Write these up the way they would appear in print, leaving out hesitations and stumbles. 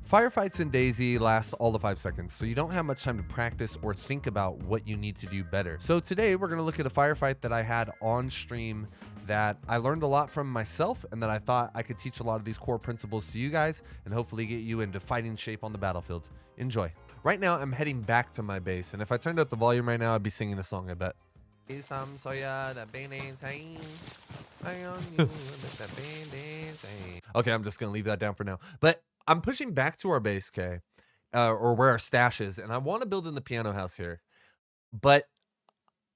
Firefights in DayZ last all of 5 seconds, so you don't have much time to practice or think about what you need to do better. So today we're going to look at a firefight that I had on stream that I learned a lot from myself and that I thought I could teach a lot of these core principles to you guys and hopefully get you into fighting shape on the battlefield. Enjoy. Right now I'm heading back to my base, and if I turned up the volume right now, I'd be singing a song, I bet. Okay, I'm just gonna leave that down for now. But I'm pushing back to our base, K, or where our stash is, and I want to build in the piano house here. But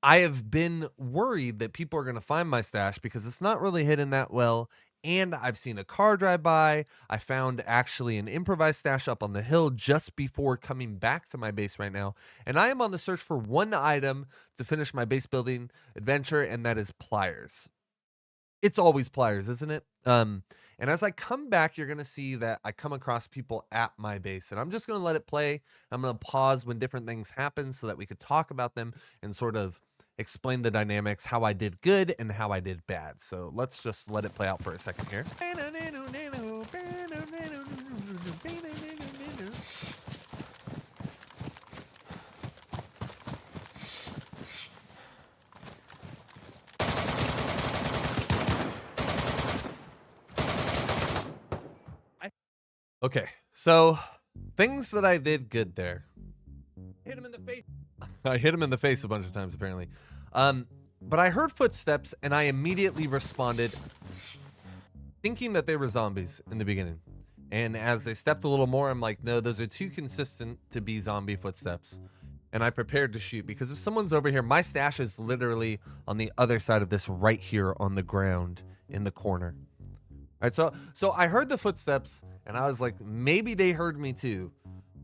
I have been worried that people are gonna find my stash because it's not really hidden that well. And I've seen a car drive by. I found actually an improvised stash up on the hill just before coming back to my base right now. And I am on the search for one item to finish my base building adventure, and that is pliers. It's always pliers, isn't it? And as I come back, you're gonna see that I come across people at my base, and I'm just gonna let it play. I'm gonna pause when different things happen so that we could talk about them and sort of explain the dynamics, how I did good and how I did bad. So let's just let it play out for a second here. Okay, so things that I did good there. Hit him in the face. I hit him in the face a bunch of times, apparently. But I heard footsteps, and I immediately responded, thinking that they were zombies in the beginning. And as they stepped a little more, I'm like, no, those are too consistent to be zombie footsteps. And I prepared to shoot, because if someone's over here, my stash is literally on the other side of this right here on the ground in the corner. All right, so I heard the footsteps, and I was like, maybe they heard me too.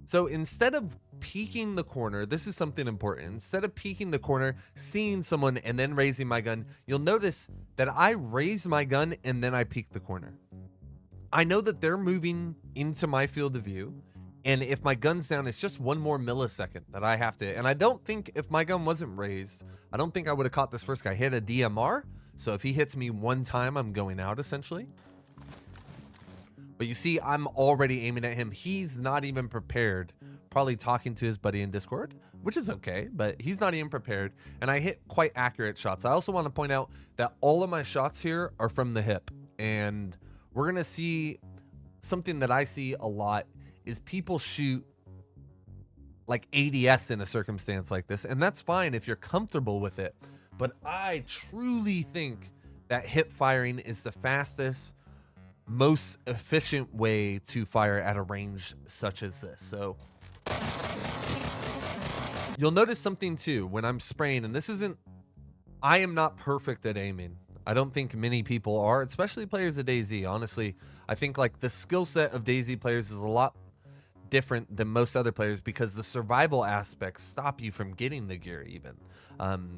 So instead of peeking the corner, this is something important. Instead of peeking the corner, seeing someone, and then raising my gun, you'll notice that I raise my gun and then I peek the corner. I know that they're moving into my field of view, and if my gun's down, it's just one more millisecond that I have to. And I don't think if my gun wasn't raised, I don't think I would have caught this first guy. He had a DMR, so if he hits me one time, I'm going out essentially. But you see, I'm already aiming at him. He's not even prepared. Probably talking to his buddy in Discord, which is okay, but he's not even prepared. And I hit quite accurate shots. I also want to point out that all of my shots here are from the hip. And we're going to see something that I see a lot is people shoot like ADS in a circumstance like this. And that's fine if you're comfortable with it. But I truly think that hip firing is the fastest, most efficient way to fire at a range such as this. So you'll notice something too when I'm spraying, and this isn't, I am not perfect at aiming. I don't think many people are, especially players of DayZ. Honestly, I think like the skill set of DayZ players is a lot different than most other players because the survival aspects stop you from getting the gear even.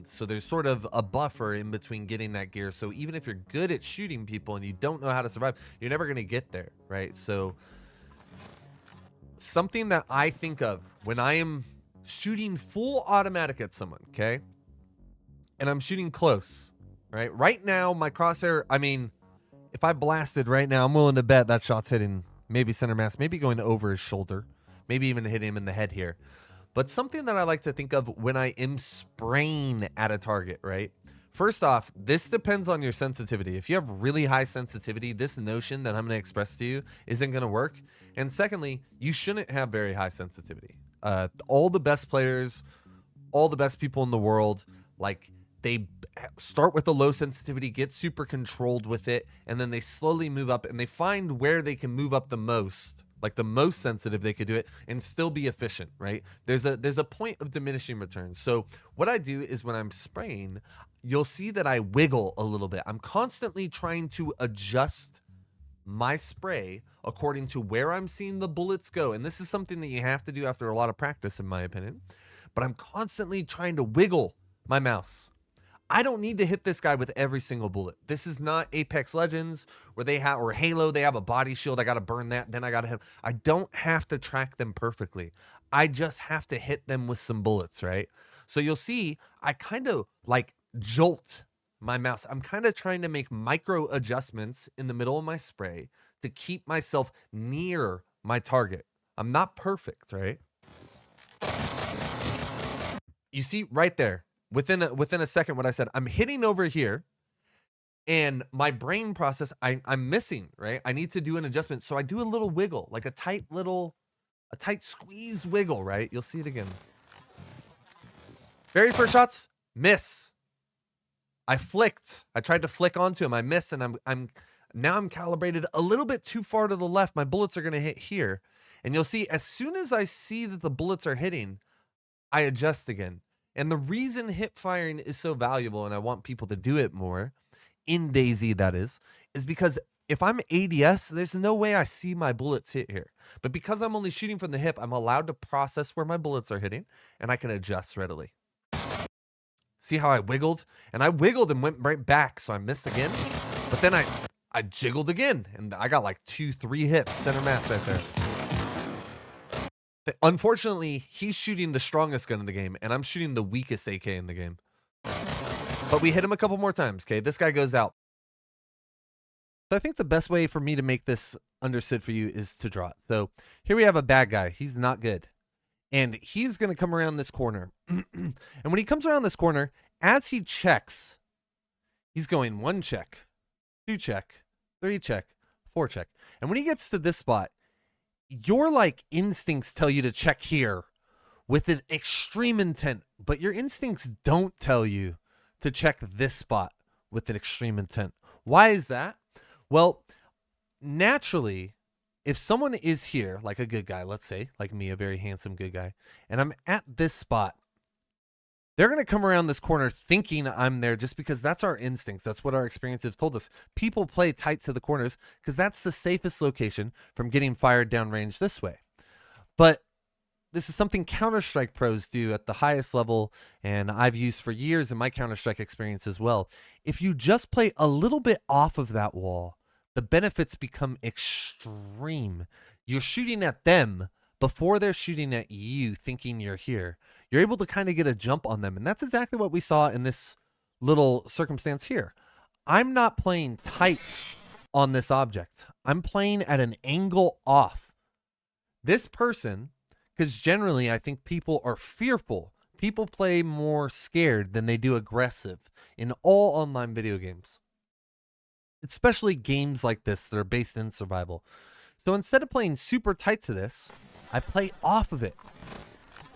So there's sort of a buffer in between getting that gear. So even if you're good at shooting people and you don't know how to survive, you're never going to get there, right? So something that I think of when I am shooting full automatic at someone, okay? And I'm shooting close, right? Right now, my crosshair, I mean, if I blasted right now, I'm willing to bet that shot's hitting maybe center mass, maybe going over his shoulder, maybe even hitting him in the head here. But something that I like to think of when I am spraying at a target, right? First off, this depends on your sensitivity. If you have really high sensitivity, this notion that I'm going to express to you isn't going to work. And secondly, you shouldn't have very high sensitivity. All the best players, all the best people in the world, like they start with a low sensitivity, get super controlled with it, and then they slowly move up and they find where they can move up the most. Like the most sensitive they could do it and still be efficient, right? There's a point of diminishing returns. So what I do is when I'm spraying, you'll see that I wiggle a little bit. I'm constantly trying to adjust my spray according to where I'm seeing the bullets go. And this is something that you have to do after a lot of practice, in my opinion. But I'm constantly trying to wiggle my mouse. I don't need to hit this guy with every single bullet. This is not Apex Legends where they have, or Halo, they have a body shield. I got to burn that. Then I got to hit. I don't have to track them perfectly. I just have to hit them with some bullets, right? So you'll see I kind of like jolt my mouse. I'm kind of trying to make micro adjustments in the middle of my spray to keep myself near my target. I'm not perfect, right? You see right there, within a second what I said, I'm hitting over here and my brain process, I'm missing, right? I need to do an adjustment. So I do a little wiggle, like a tight squeeze wiggle, right? You'll see it again. Very first shots, miss. I flicked. I tried to flick onto him. I missed, and I'm calibrated a little bit too far to the left. My bullets are gonna hit here. And you'll see as soon as I see that the bullets are hitting, I adjust again. And the reason hip firing is so valuable, and I want people to do it more, in DayZ that is because if I'm ADS, there's no way I see my bullets hit here. But because I'm only shooting from the hip, I'm allowed to process where my bullets are hitting, and I can adjust readily. See how I wiggled? And I wiggled and went right back, so I missed again. But then I jiggled again, and I got like 2-3 hits, center mass right there. Unfortunately, he's shooting the strongest gun in the game, and I'm shooting the weakest AK in the game. But we hit him a couple more times, okay? This guy goes out. So I think the best way for me to make this understood for you is to draw it. So here we have a bad guy. He's not good. And he's going to come around this corner. And when he comes around this corner, as he checks, he's going 1 check, 2 check, 3 check, 4 check. And when he gets to this spot, your like instincts tell you to check here with an extreme intent, but your instincts don't tell you to check this spot with an extreme intent. Why is that? Well, naturally, if someone is here, like a good guy, let's say, like me, a very handsome good guy, and I'm at this spot, they're going to come around this corner thinking I'm there just because that's our instincts. That's what our experiences told us. People play tight to the corners because that's the safest location from getting fired downrange this way. But this is something Counter-Strike pros do at the highest level, and I've used for years in my Counter-Strike experience as well. If you just play a little bit off of that wall, the benefits become extreme. You're shooting at them before they're shooting at you thinking you're here. You're able to kind of get a jump on them, and that's exactly what we saw in this little circumstance here. I'm not playing tight on this object. I'm playing at an angle off. This person, because generally I think people are fearful. People play more scared than they do aggressive in all online video games, especially games like this that are based in survival. So instead of playing super tight to this, I play off of it.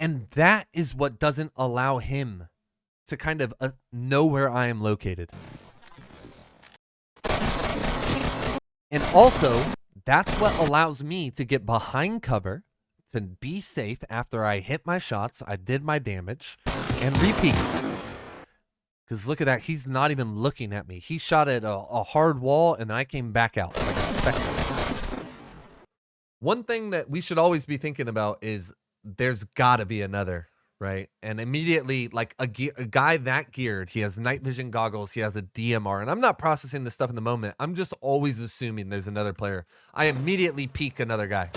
And that is what doesn't allow him to kind of know where I am located. And also, that's what allows me to get behind cover, to be safe after I hit my shots, I did my damage, and repeat. Because look at that, he's not even looking at me. He shot at a hard wall, and I came back out like a spectre. One thing that we should always be thinking about is there's gotta be another, right? And immediately, like a guy that geared, he has night vision goggles, he has a DMR, and I'm not processing this stuff in the moment. I'm just always assuming there's another player. I immediately peek another guy.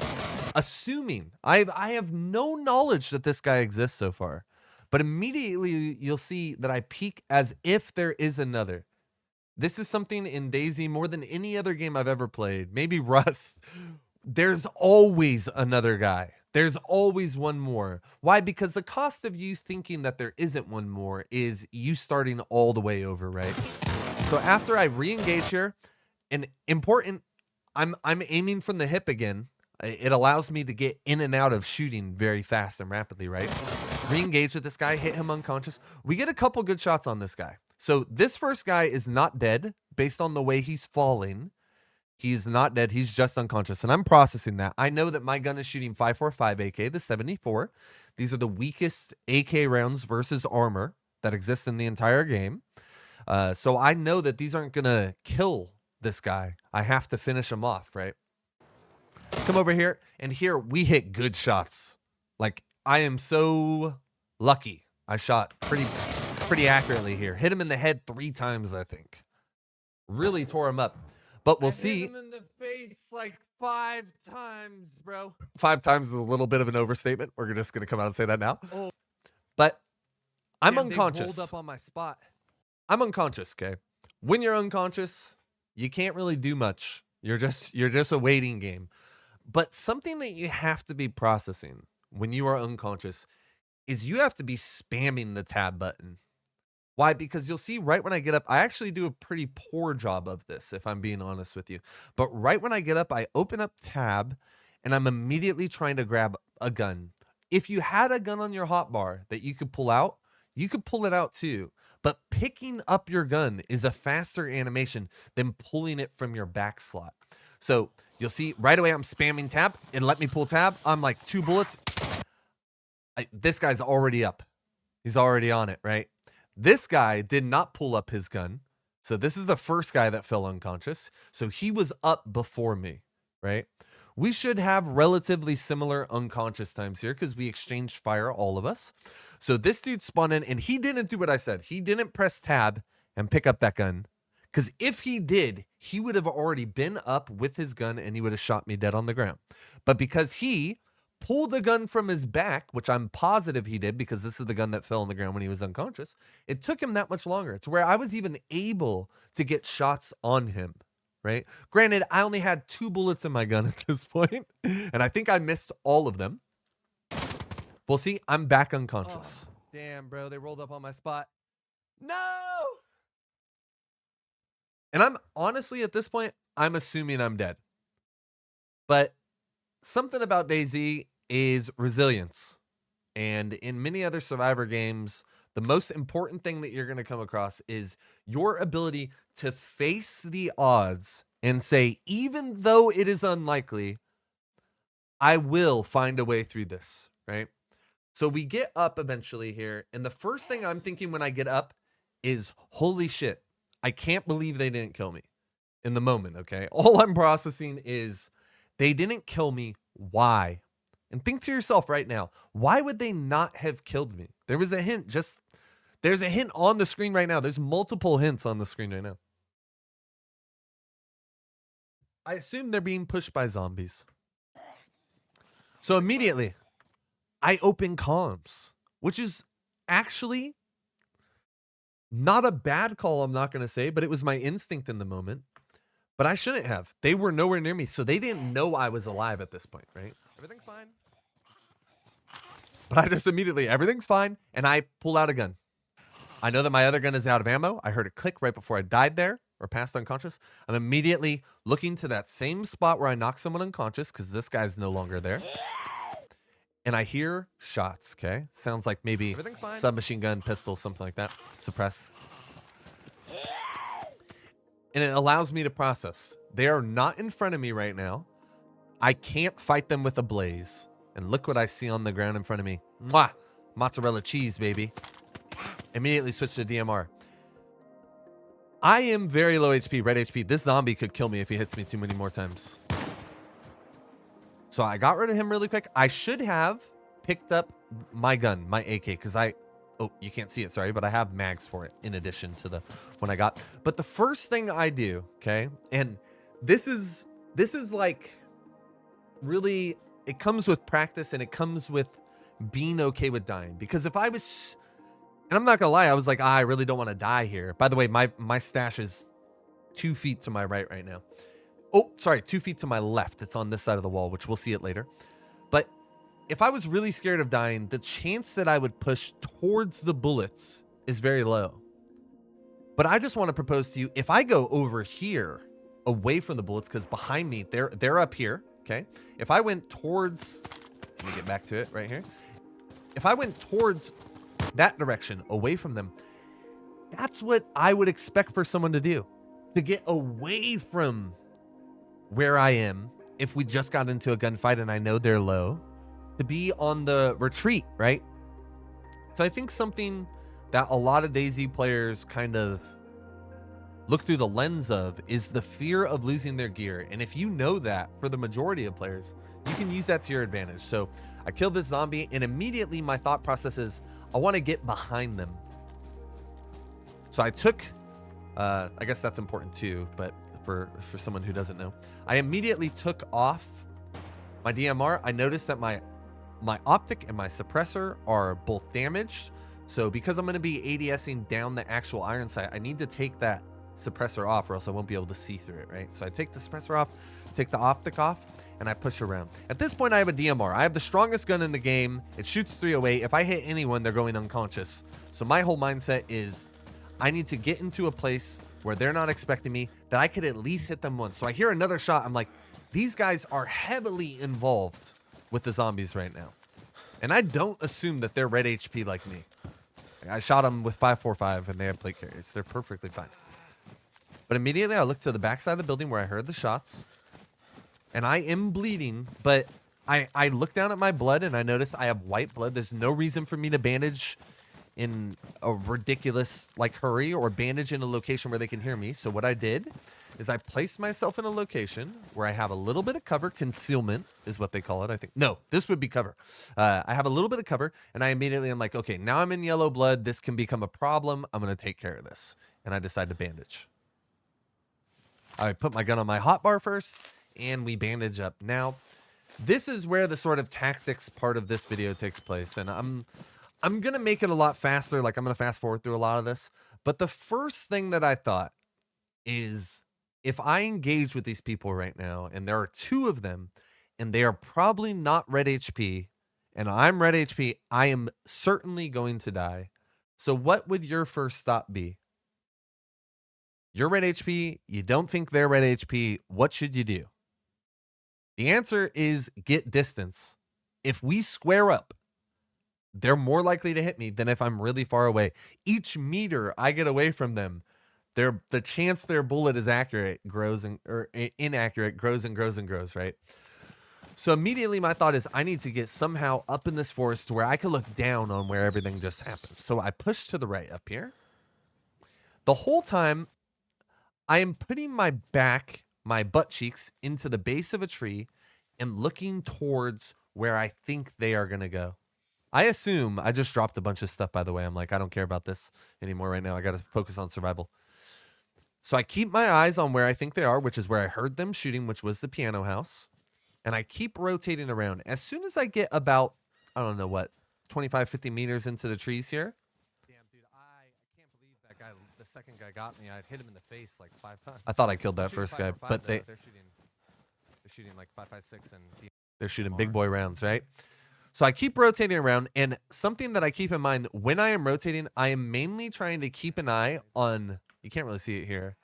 Assuming. I have no knowledge that this guy exists so far. But immediately you'll see that I peek as if there is another. This is something in DayZ more than any other game I've ever played. Maybe Rust. There's always another guy. There's always one more. Why? Because the cost of you thinking that there isn't one more is you starting all the way over, right? So after I re-engage here, and important, I'm aiming from the hip again. It allows me to get in and out of shooting very fast and rapidly, right? Re-engage with this guy, hit him unconscious. We get a couple good shots on this guy. So this first guy is not dead based on the way he's falling. He's not dead. He's just unconscious. And I'm processing that. I know that my gun is shooting 5.45 AK, the 74. These are the weakest AK rounds versus armor that exists in the entire game. So I know that these aren't going to kill this guy. I have to finish him off, right? Come over here. And here we hit good shots. Like, I am so lucky. I shot pretty accurately here. Hit him in the head 3 times, I think. Really tore him up. But we'll see. Hit him in the face like 5 times, bro. 5 times is a little bit of an overstatement. We're just going to come out and say that now. Oh. But I'm unconscious. Hold up on my spot. I'm unconscious, okay? When you're unconscious, you can't really do much. You're just a waiting game. But something that you have to be processing when you are unconscious is you have to be spamming the tab button. Why? Because you'll see right when I get up, I actually do a pretty poor job of this, if I'm being honest with you. But right when I get up, I open up tab and I'm immediately trying to grab a gun. If you had a gun on your hotbar that you could pull out, you could pull it out too. But picking up your gun is a faster animation than pulling it from your back slot. So you'll see right away I'm spamming tab and let me pull tab. I'm like 2 bullets. This guy's already up. He's already on it, right? This guy did not pull up his gun. So this is the first guy that fell unconscious. So he was up before me, right? We should have relatively similar unconscious times here because we exchanged fire, all of us. So this dude spawned in and he didn't do what I said. He didn't press tab and pick up that gun. Because if he did, he would have already been up with his gun and he would have shot me dead on the ground. But because he pulled the gun from his back, which I'm positive he did because this is the gun that fell on the ground when he was unconscious, it took him that much longer to where I was even able to get shots on him, right? Granted, I only had 2 bullets in my gun at this point, and I think I missed all of them. Well, see, I'm back unconscious. Oh, damn, bro, they rolled up on my spot. No! And I'm honestly, at this point, I'm assuming I'm dead. But something about DayZ is resilience. And in many other Survivor games, the most important thing that you're going to come across is your ability to face the odds and say, even though it is unlikely, I will find a way through this, right? So we get up eventually here. And the first thing I'm thinking when I get up is, holy shit, I can't believe they didn't kill me in the moment, okay? All I'm processing is they didn't kill me. Why? And think to yourself right now, why would they not have killed me? There was a hint, there's a hint on the screen right now. There's multiple hints on the screen right now. I assume they're being pushed by zombies. So immediately, I open comms, which is actually not a bad call, I'm not going to say, but it was my instinct in the moment. But I shouldn't have. They were nowhere near me, so they didn't know I was alive at this point, right? Everything's fine. But I just immediately, everything's fine, and I pull out a gun. I know that my other gun is out of ammo. I heard it click right before I died there, or passed unconscious. I'm immediately looking to that same spot where I knocked someone unconscious, because this guy's no longer there. And I hear shots, okay? Sounds like maybe submachine gun, pistol, something like that. Suppressed. And it allows me to process. They are not in front of me right now. I can't fight them with a blaze. And look what I see on the ground in front of me. Mwah! Mozzarella cheese, baby. Immediately switch to DMR. I am very low HP, red HP. This zombie could kill me if he hits me too many more times. So I got rid of him really quick. I should have picked up my gun, my AK, because oh, you can't see it, sorry, but I have mags for it in addition to the one I got. But the first thing I do, okay, and this is like really, it comes with practice and it comes with being okay with dying. Because if I was, and I'm not gonna lie, I was like, I really don't want to die here. By the way, my stash is 2 feet to my right now. Oh, sorry, 2 feet to my left. It's on this side of the wall, which we'll see it later. But if I was really scared of dying, the chance that I would push towards the bullets is very low. But I just want to propose to you, if I go over here, away from the bullets, because behind me, they're up here, okay? If I went towards, let me get back to it right here. If I went towards that direction, away from them, that's what I would expect for someone to do. To get away from where I am, if we just got into a gunfight and I know they're low, to be on the retreat, right? So I think something that a lot of DayZ players kind of look through the lens of is the fear of losing their gear. And if you know that, for the majority of players, you can use that to your advantage. So I killed this zombie and immediately my thought process is, I want to get behind them. So I took, I guess that's important too, but for someone who doesn't know, I immediately took off my DMR. I noticed that my optic and my suppressor are both damaged. So because I'm going to be ADSing down the actual iron sight, I need to take that suppressor off or else I won't be able to see through it, right? So I take the suppressor off, take the optic off, and I push around. At this point, I have a DMR. I have the strongest gun in the game. It shoots 308. If I hit anyone, they're going unconscious. So my whole mindset is I need to get into a place where they're not expecting me, that I could at least hit them once. So I hear another shot. I'm like, these guys are heavily involved with the zombies right now. And I don't assume that they're red HP like me. I shot them with 5.45 and they have plate carriers. They're perfectly fine. But immediately I look to the backside of the building where I heard the shots. And I am bleeding, but I look down at my blood and I notice I have white blood. There's no reason for me to bandage in a ridiculous hurry or bandage in a location where they can hear me. So what I did is I placed myself in a location where I have a little bit of cover. Concealment is what they call it, I think. No, this would be cover. I have a little bit of cover, and I immediately am like, okay, now I'm in yellow blood. This can become a problem. I'm going to take care of this. And I decide to bandage. I put my gun on my hotbar first, and we bandage up. Now, this is where the sort of tactics part of this video takes place, and I'm going to make it a lot faster. I'm going to fast forward through a lot of this. But the first thing that I thought is if I engage with these people right now, and there are 2 of them, and they are probably not red HP, and I'm red HP, I am certainly going to die. So what would your first stop be? You're red HP. You don't think they're red HP. What should you do? The answer is get distance. If we square up, they're more likely to hit me than if I'm really far away. Each meter I get away from them, the chance their bullet is accurate or inaccurate grows and grows and grows, right? So immediately my thought is I need to get somehow up in this forest to where I can look down on where everything just happened. So I push to the right up here. The whole time I am putting my butt cheeks into the base of a tree and looking towards where I think they are going to go. I assume I just dropped a bunch of stuff, by the way. I'm like, I don't care about this anymore right now. I got to focus on survival. So I keep my eyes on where I think they are, which is where I heard them shooting, which was the piano house. And I keep rotating around. As soon as I get about, I don't know what, 25, 50 meters into the trees here. Damn, dude, I can't believe that guy, the second guy got me. I'd hit him in the face like 5 times. I thought I killed that first guy, but they're shooting like 5.56 and they're shooting big boy rounds, right? So I keep rotating around, and something that I keep in mind when I am rotating, I am mainly trying to keep an eye on, you can't really see it here,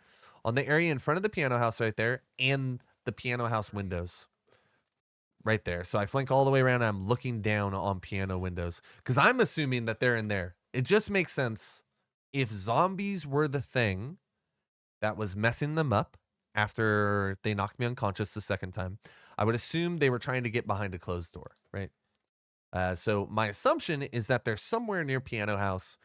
on the area in front of the piano house right there and the piano house windows right there. So I flank all the way around, and I'm looking down on piano windows because I'm assuming that they're in there. It just makes sense. If zombies were the thing that was messing them up after they knocked me unconscious the second time, I would assume they were trying to get behind a closed door, right? So my assumption is that they're somewhere near piano house.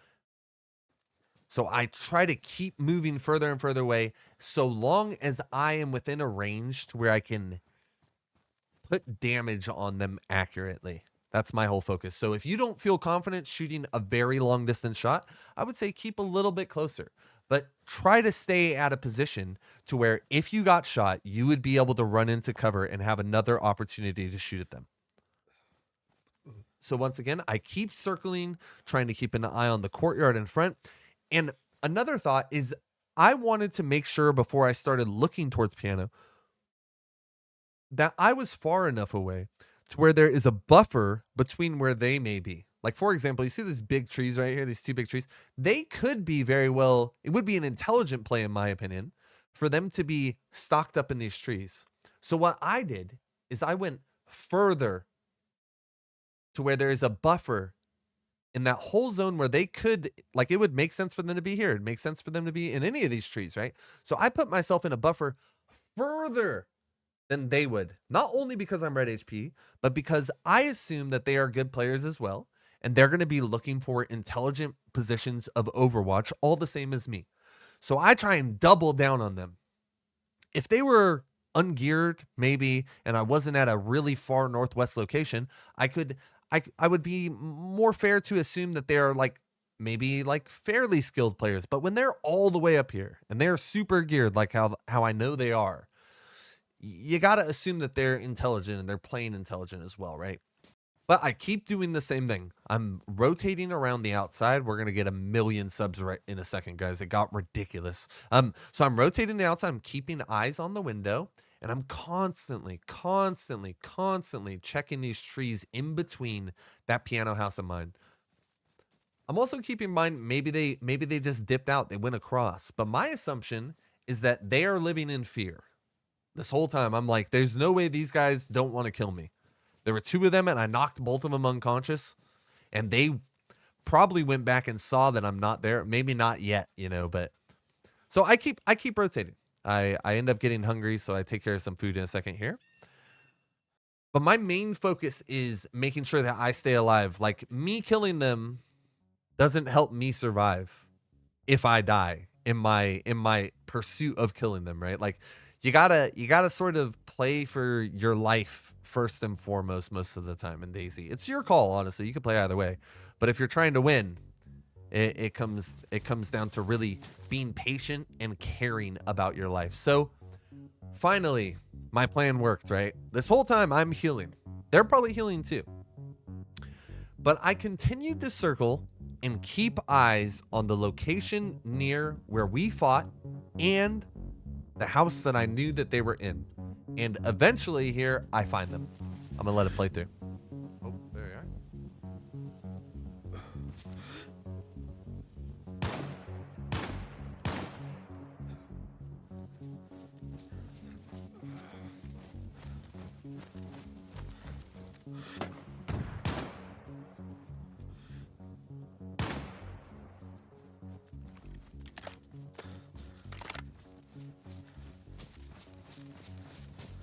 So I try to keep moving further and further away so long as I am within a range to where I can put damage on them accurately. That's my whole focus. So if you don't feel confident shooting a very long distance shot, I would say keep a little bit closer. But try to stay at a position to where if you got shot, you would be able to run into cover and have another opportunity to shoot at them. So once again, I keep circling, trying to keep an eye on the courtyard in front. And another thought is I wanted to make sure before I started looking towards piano that I was far enough away to where there is a buffer between where they may be. Like, for example, you see these big trees right here, these 2 big trees. They could be very well, it would be an intelligent play, in my opinion, for them to be stocked up in these trees. So what I did is I went further to where there is a buffer in that whole zone where they could, like, it would make sense for them to be here. It makes sense for them to be in any of these trees, right? So I put myself in a buffer further than they would, not only because I'm red HP, but because I assume that they are good players as well, and they're going to be looking for intelligent positions of Overwatch, all the same as me. So I try and double down on them. If they were ungeared, maybe, and I wasn't at a really far northwest location, I would be more fair to assume that they are maybe fairly skilled players. But when they're all the way up here and they're super geared, like how I know they are, you got to assume that they're intelligent and they're playing intelligent as well, right? But I keep doing the same thing. I'm rotating around the outside. We're going to get 1 million subs right in a second, guys. It got ridiculous. So I'm rotating the outside. I'm keeping eyes on the window. And I'm constantly checking these trees in between that piano house of mine. I'm also keeping in mind maybe they just dipped out, they went across. But my assumption is that they are living in fear. This whole time I'm like, there's no way these guys don't want to kill me. There were 2 of them and I knocked both of them unconscious, and they probably went back and saw that I'm not there. Maybe not yet, you know, but so I keep rotating. I end up getting hungry, so I take care of some food in a second here. But my main focus is making sure that I stay alive. Like, me killing them doesn't help me survive if I die in my pursuit of killing them, right? Like, you gotta sort of play for your life first and foremost most of the time in DayZ. It's your call, honestly. You can play either way. But if you're trying to win, it comes down to really being patient and caring about your life. So finally, my plan worked, right? This whole time I'm healing. They're probably healing too. But I continued to circle and keep eyes on the location near where we fought and the house that I knew that they were in. And eventually here, I find them. I'm gonna let it play through. Oh, there you are.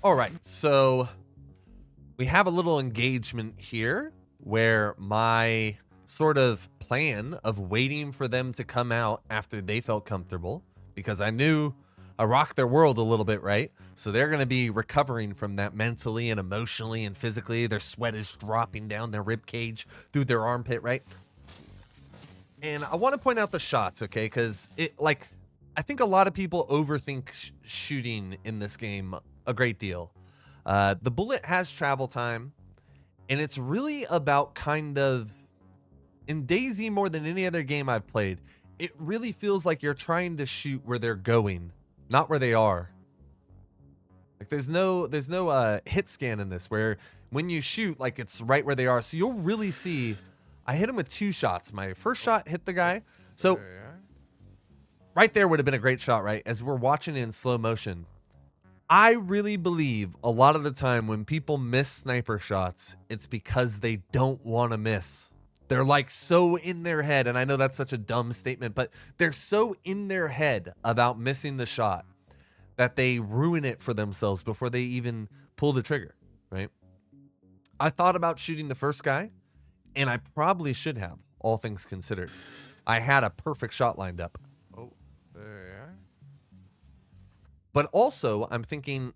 All right, so we have a little engagement here where my sort of plan of waiting for them to come out after they felt comfortable, because I knew I rocked their world a little bit, right? So they're going to be recovering from that mentally and emotionally and physically. Their sweat is dropping down their rib cage through their armpit, right? And I want to point out the shots, okay? Because I think a lot of people overthink shooting in this game a great deal. The bullet has travel time, and it's really about kind of, in DayZ more than any other game I've played, it really feels like you're trying to shoot where they're going, not where they are. Like there's no hit scan in this where when you shoot, like it's right where they are. So you'll really see. I hit him with 2 shots. My first shot hit the guy. So right there would have been a great shot, right? As we're watching it in slow motion. I really believe a lot of the time when people miss sniper shots, it's because they don't want to miss. They're like so in their head, and I know that's such a dumb statement, but they're so in their head about missing the shot that they ruin it for themselves before they even pull the trigger, right? I thought about shooting the first guy, and I probably should have, all things considered. I had a perfect shot lined up. Oh, there you are. But also, I'm thinking,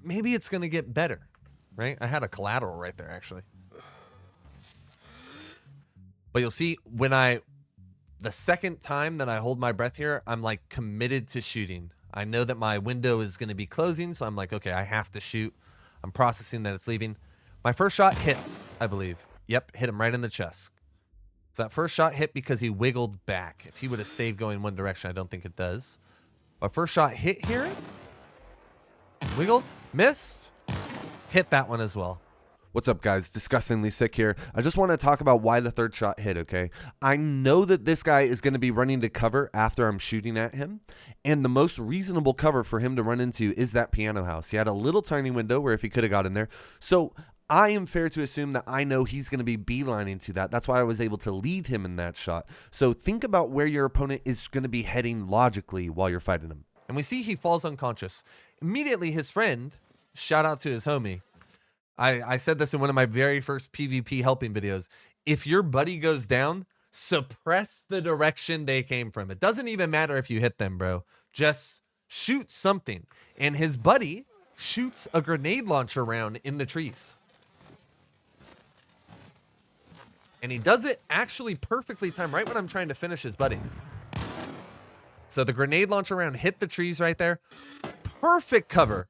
maybe it's going to get better, right? I had a collateral right there, actually. But you'll see, the second time that I hold my breath here, I'm like committed to shooting. I know that my window is going to be closing, so I'm like, okay, I have to shoot. I'm processing that it's leaving. My first shot hits, I believe. Yep, hit him right in the chest. So that first shot hit because he wiggled back. If he would have stayed going one direction, I don't think it does. My first shot hit here. Wiggled, missed, hit that one as well. What's up, guys? Disgustingly Sick here. I just want to talk about why the third shot hit, okay? I know that this guy is going to be running to cover after I'm shooting at him, and the most reasonable cover for him to run into is that piano house. He had a little tiny window where if he could have got in there. So I am fair to assume that I know he's going to be beelining to that. That's why I was able to lead him in that shot. So think about where your opponent is going to be heading logically while you're fighting him. And we see he falls unconscious. Immediately, his friend, shout out to his homie. I said this in one of my very first PvP helping videos. If your buddy goes down, suppress the direction they came from. It doesn't even matter if you hit them, bro. Just shoot something. And his buddy shoots a grenade launcher round in the trees. And he does it actually perfectly timed right when I'm trying to finish his buddy. So the grenade launcher round hit the trees right there. Perfect cover.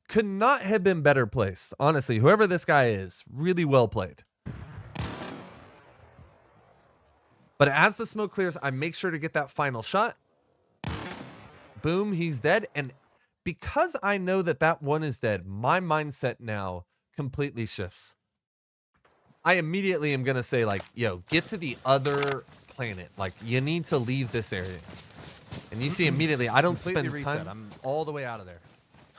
Could not have been better placed. Honestly, whoever this guy is, really well played. But as the smoke clears, I make sure to get that final shot. Boom, he's dead. And because I know that that one is dead, my mindset now completely shifts. I immediately am going to say, like, yo, get to the other planet. Like, you need to leave this area. And you see immediately, I don't spend time. I'm all the way out of there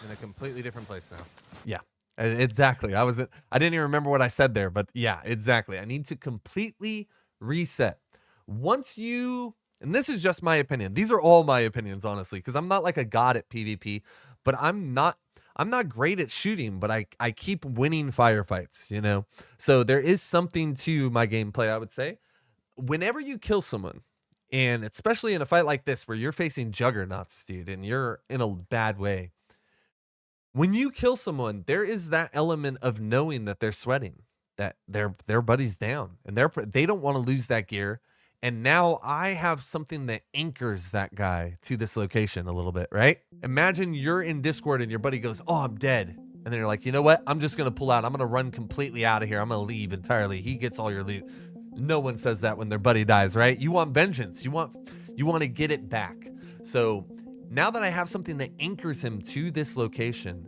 in a completely different place now. Yeah, exactly. I didn't even remember what I said there, but yeah, exactly. I need to completely reset. Once you, and this is just my opinion. These are all my opinions, honestly, because I'm not like a god at PvP, but I'm not great at shooting, but I keep winning firefights, you know? So there is something to my gameplay, I would say. Whenever you kill someone, and especially in a fight like this where you're facing juggernauts, dude, and you're in a bad way, when you kill someone, there is that element of knowing that they're sweating, that their buddy's down, and they don't want to lose that gear. And now I have something that anchors that guy to this location a little bit, right? Imagine you're in Discord and your buddy goes, "Oh, I'm dead." And then you're like, "You know what? I'm just going to pull out. I'm going to run completely out of here. I'm going to leave entirely. He gets all your loot." No one says that when their buddy dies, right? You want vengeance. You want to get it back. So now that I have something that anchors him to this location,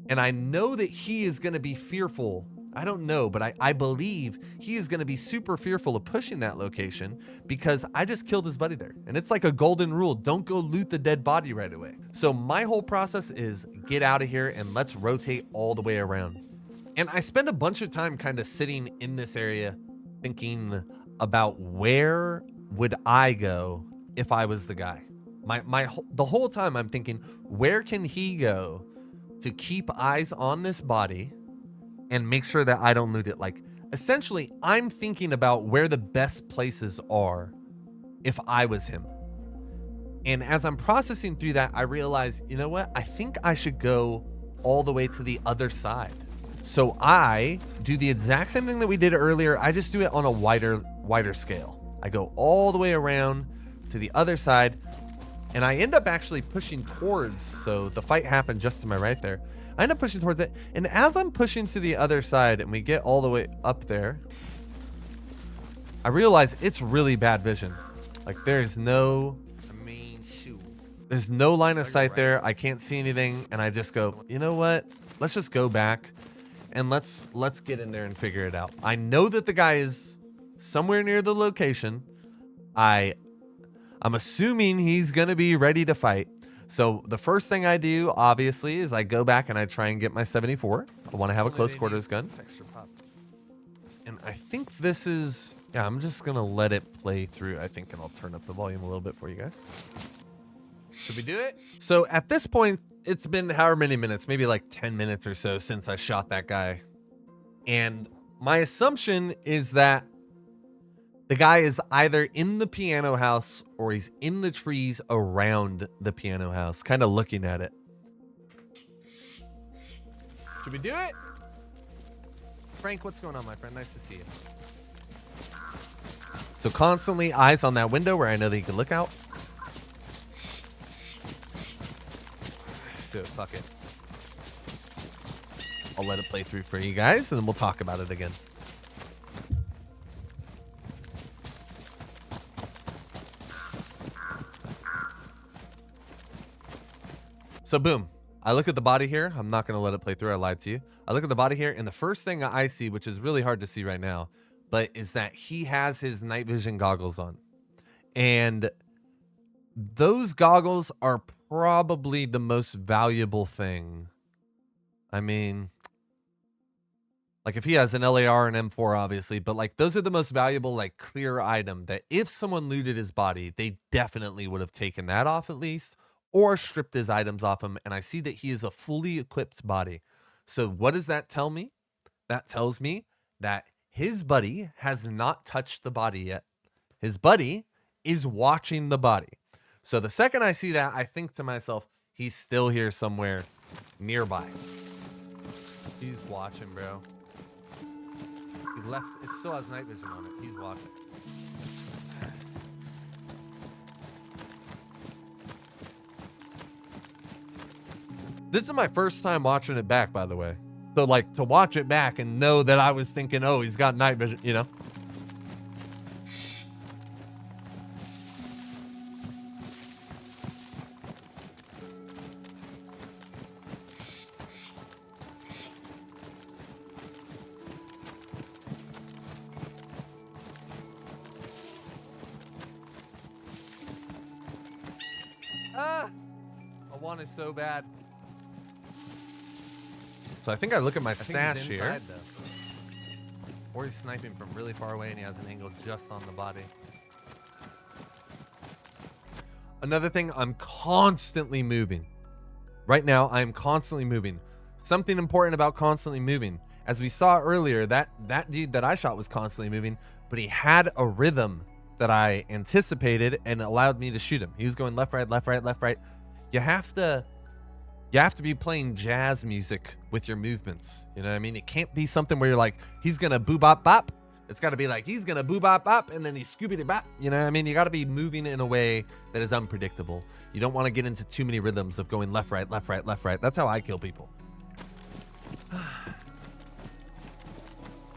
and I know that he is going to be fearful, I don't know, but I believe he is going to be super fearful of pushing that location because I just killed his buddy there. And it's like a golden rule. Don't go loot the dead body right away. So my whole process is get out of here and let's rotate all the way around. And I spend a bunch of time kind of sitting in this area thinking about where would I go if I was the guy. The whole time I'm thinking, where can he go to keep eyes on this body and make sure that I don't loot it? Like, essentially, I'm thinking about where the best places are if I was him. And as I'm processing through that, I realize, you know what? I think I should go all the way to the other side. So I do the exact same thing that we did earlier. I just do it on a wider scale. I go all the way around to the other side, and I end up actually pushing towards, so the fight happened just to my right there. I end up pushing towards it, and as I'm pushing to the other side and we get all the way up there, I realize it's really bad vision. Like, there's no line of sight there. I can't see anything, and I just go, you know what? Let's just go back and let's get in there and figure it out. I know that the guy is somewhere near the location. I'm assuming he's going to be ready to fight. So the first thing I do, obviously, is I go back and I try and get my 74. I want to have a close quarters gun. And I think this is, yeah, I'm just going to let it play through, I think, and I'll turn up the volume a little bit for you guys. Should we do it? So at this point, it's been however many minutes, maybe like 10 minutes or so since I shot that guy. And my assumption is that the guy is either in the piano house or he's in the trees around the piano house, kind of looking at it. Should we do it? Frank, what's going on, my friend? Nice to see you. So constantly eyes on that window where I know that he can look out. Do it, fuck it. I'll let it play through for you guys, and then we'll talk about it again. So boom, I look at the body here. I'm not going to let it play through. I lied to you. I look at the body here, and the first thing I see, which is really hard to see right now, but is that he has his night vision goggles on. And those goggles are probably the most valuable thing. I mean, like if he has an LAR and M4, obviously, but like those are the most valuable, like clear item that if someone looted his body, they definitely would have taken that off at least or stripped his items off him. And I see that he is a fully equipped body. So what does that tell me? That tells me that his buddy has not touched the body yet. His buddy is watching the body. So the second I see that, I think to myself, he's still here somewhere nearby. He's watching, bro. He left. It still has night vision on it. He's watching. This is my first time watching it back, by the way. So like to watch it back and know that I was thinking, oh, he's got night vision, you know? Ah! I want it so bad. So I think I look at my stash he's here. inside, though. Or he's sniping from really far away and he has an angle just on the body. Another thing, I'm constantly moving. Right now, I'm constantly moving. Something important about constantly moving. As we saw earlier, that dude that I shot was constantly moving, but he had a rhythm that I anticipated and allowed me to shoot him. He was going left, right, left, right, left, right. You have to be playing jazz music with your movements. You know what I mean? It can't be something where you're like, he's gonna boo bop bop. It's got to be like, he's gonna boo bop bop, and then he's scooby bop. You know what I mean? You got to be moving in a way that is unpredictable. You don't want to get into too many rhythms of going left, right, left, right, left, right. That's how I kill people.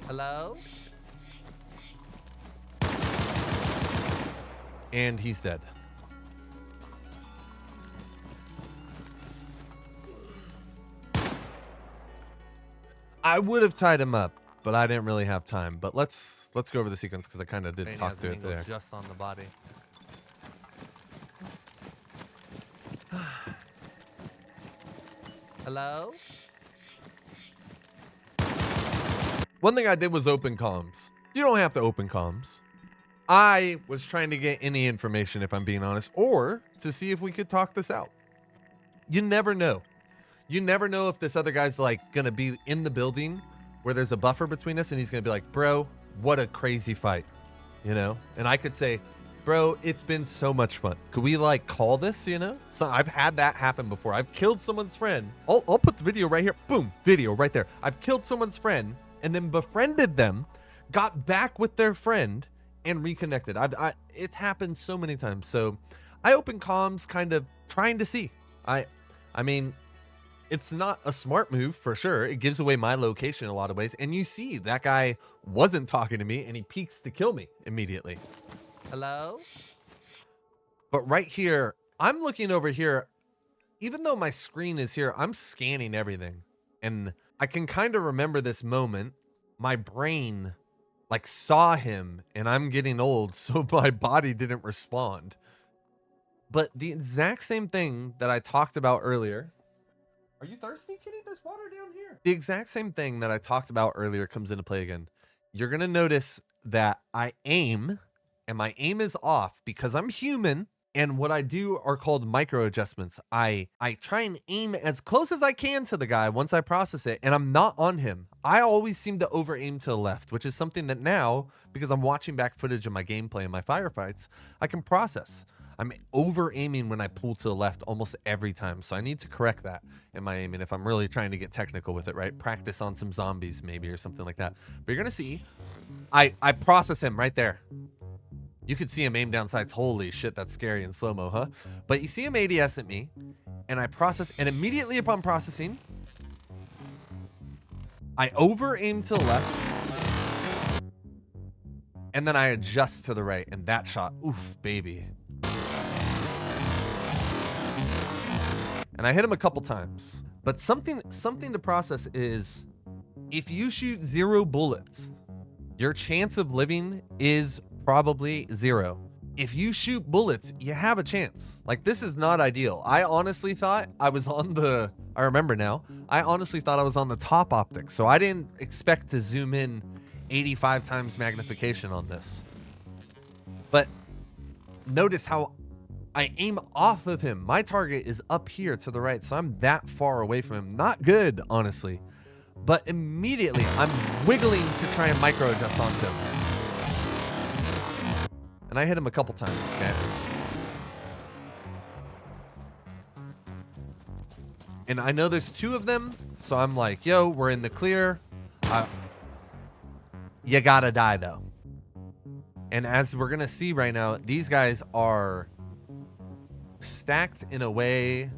Hello? And he's dead. I would have tied him up, but I didn't really have time. But let's go over the sequence because I kind of did talk through it there. Just on the body. Hello? One thing I did was open comms. You don't have to open comms. I was trying to get any information, if I'm being honest, or to see if we could talk this out. You never know. You never know if this other guy's like gonna be in the building where there's a buffer between us and he's gonna be like, bro, what a crazy fight, you know? And I could say, bro, it's been so much fun. Could we like call this, you know? So I've had that happen before. I've killed someone's friend. I'll put the video right here. Boom, video right there. I've killed someone's friend and then befriended them, got back with their friend and reconnected. It's happened so many times. So I open comms kind of trying to see. I mean, it's not a smart move for sure. It gives away my location in a lot of ways. And you see that guy wasn't talking to me and he peeks to kill me immediately. Hello? But right here, I'm looking over here. Even though my screen is here, I'm scanning everything. And I can kind of remember this moment. My brain like saw him and I'm getting old, so my body didn't respond. But the exact same thing that I talked about earlier. Are you thirsty, kitty? There's water down here. The exact same thing that I talked about earlier comes into play again. You're going to notice that I aim and my aim is off because I'm human. And what I do are called micro adjustments. I try and aim as close as I can to the guy once I process it, and I'm not on him. I always seem to over aim to the left, which is something that now, because I'm watching back footage of my gameplay and my firefights, I can process. I'm over aiming when I pull to the left almost every time. So I need to correct that in my aiming if I'm really trying to get technical with it, right? Practice on some zombies maybe or something like that. But you're going to see, I process him right there. You could see him aim down sights. Holy shit, that's scary in slow-mo, huh? But you see him ADS at me, and I process, and immediately upon processing, I over-aim to the left, and then I adjust to the right, and that shot, oof, baby. And I hit him a couple times. But something to process is, if you shoot 0 bullets, your chance of living is probably 0. If you shoot bullets, you have a chance. Like, this is not ideal. I honestly thought I was on the, I remember now, I honestly thought I was on the top optic. So I didn't expect to zoom in 85 times magnification on this. But notice how I aim off of him. My target is up here to the right, so I'm that far away from him. Not good, honestly. But immediately, I'm wiggling to try and micro adjust onto him. And I hit him a couple times, okay? And I know there's 2 of them, so I'm like, yo, we're in the clear. You gotta die, though. And as we're gonna see right now, these guys are stacked in a way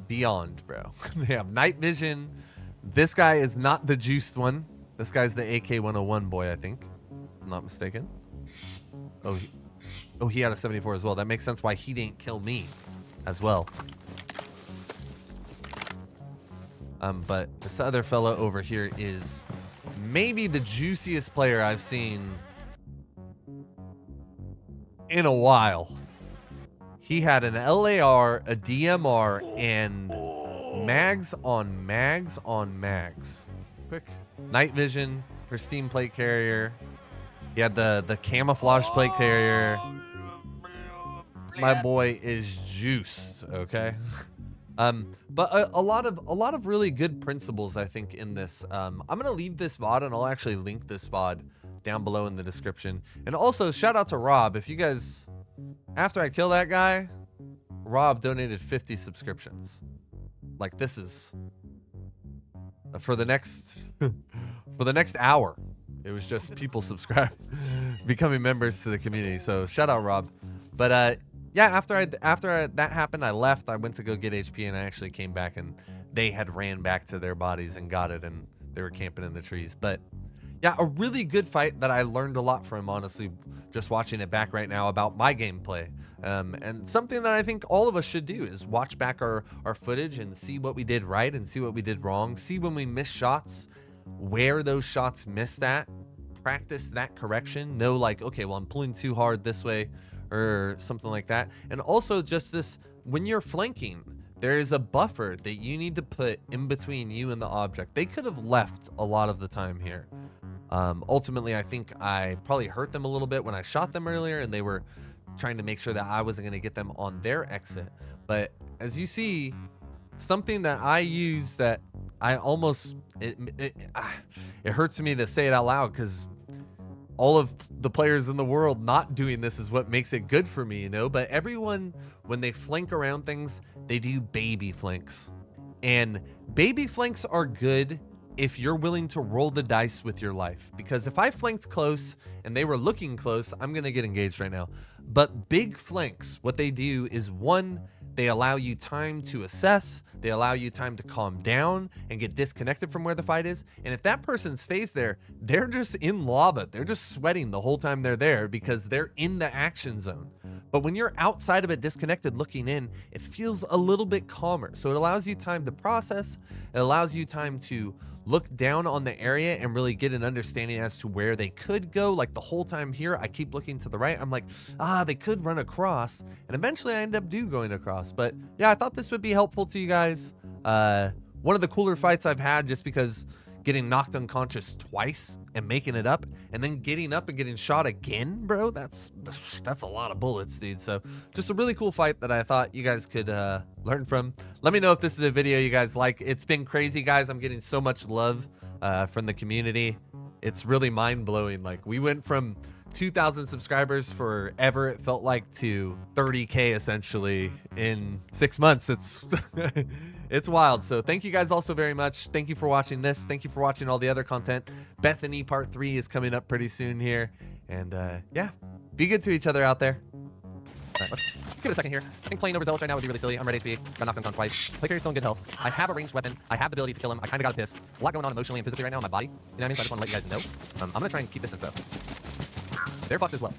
beyond, bro. They have night vision. This guy is not the juiced one. This guy's the AK-101 boy, I think, if I'm not mistaken. Oh, he had a 74 as well. That makes sense why he didn't kill me as well. But this other fella over here is maybe the juiciest player I've seen in a while. He had an LAR, a DMR, and mags on mags on mags. Quick night vision, pristine plate carrier. He had the camouflage plate carrier. My boy is juiced, okay? But a lot of really good principles, I think, in this. I'm gonna leave this VOD, and I'll actually link this VOD down below in the description. And also, shout out to Rob. If you guys, after I kill that guy, Rob donated 50 subscriptions. Like, this is for the next for the next hour. It was just people subscribe, becoming members to the community. So shout out Rob. But yeah, after that happened, I left. I went to go get HP, and I actually came back, and they had ran back to their bodies and got it, and they were camping in the trees. But yeah, a really good fight that I learned a lot from, honestly, just watching it back right now about my gameplay. And something that I think all of us should do is watch back our footage and see what we did right and see what we did wrong. See when we miss shots, where those shots missed at, practice that correction. Know, like, okay, well, I'm pulling too hard this way or something like that. And also just this, when you're flanking, there is a buffer that you need to put in between you and the object. They could have left a lot of the time here. Ultimately, I think I probably hurt them a little bit when I shot them earlier, and they were trying to make sure that I wasn't going to get them on their exit. But as you see, something that I use that I almost, it hurts me to say it out loud, because all of the players in the world not doing this is what makes it good for me, you know? But everyone, when they flank around things, they do baby flanks. And baby flanks are good if you're willing to roll the dice with your life. Because if I flanked close and they were looking close, I'm going to get engaged right now. But big flanks, what they do is, one, they allow you time to assess. They allow you time to calm down and get disconnected from where the fight is. And if that person stays there, they're just in lava. They're just sweating the whole time they're there because they're in the action zone. But when you're outside of it, disconnected, looking in, it feels a little bit calmer. So it allows you time to process. It allows you time to look down on the area and really get an understanding as to where they could go. Like, the whole time here, I keep looking to the right. I'm like, they could run across. And eventually I end up going across. But yeah, I thought this would be helpful to you guys. One of the cooler fights I've had, just because getting knocked unconscious twice and making it up, and then getting up and getting shot again, bro, that's a lot of bullets, dude. So just a really cool fight that I thought you guys could learn from. Let me know if this is a video you guys like. It's been crazy, guys. I'm getting so much love from the community. It's really mind-blowing. Like, we went from 2,000 subscribers forever, it felt like, to 30K essentially in 6 months. It's it's wild. So thank you guys also very much. Thank you for watching this. Thank you for watching all the other content. Bethany part 3 is coming up pretty soon here. And yeah, be good to each other out there. All right, let's give it a second here. I think playing overzealous right now would be really silly. I'm red HP. Got knocked unconscious twice. Play carrier's still in good health. I have a ranged weapon. I have the ability to kill him. I kind of got a piss. A lot going on emotionally and physically right now in my body. You know what I mean? So I just want to let you guys know. I'm going to try and keep distance though. They're fucked as well.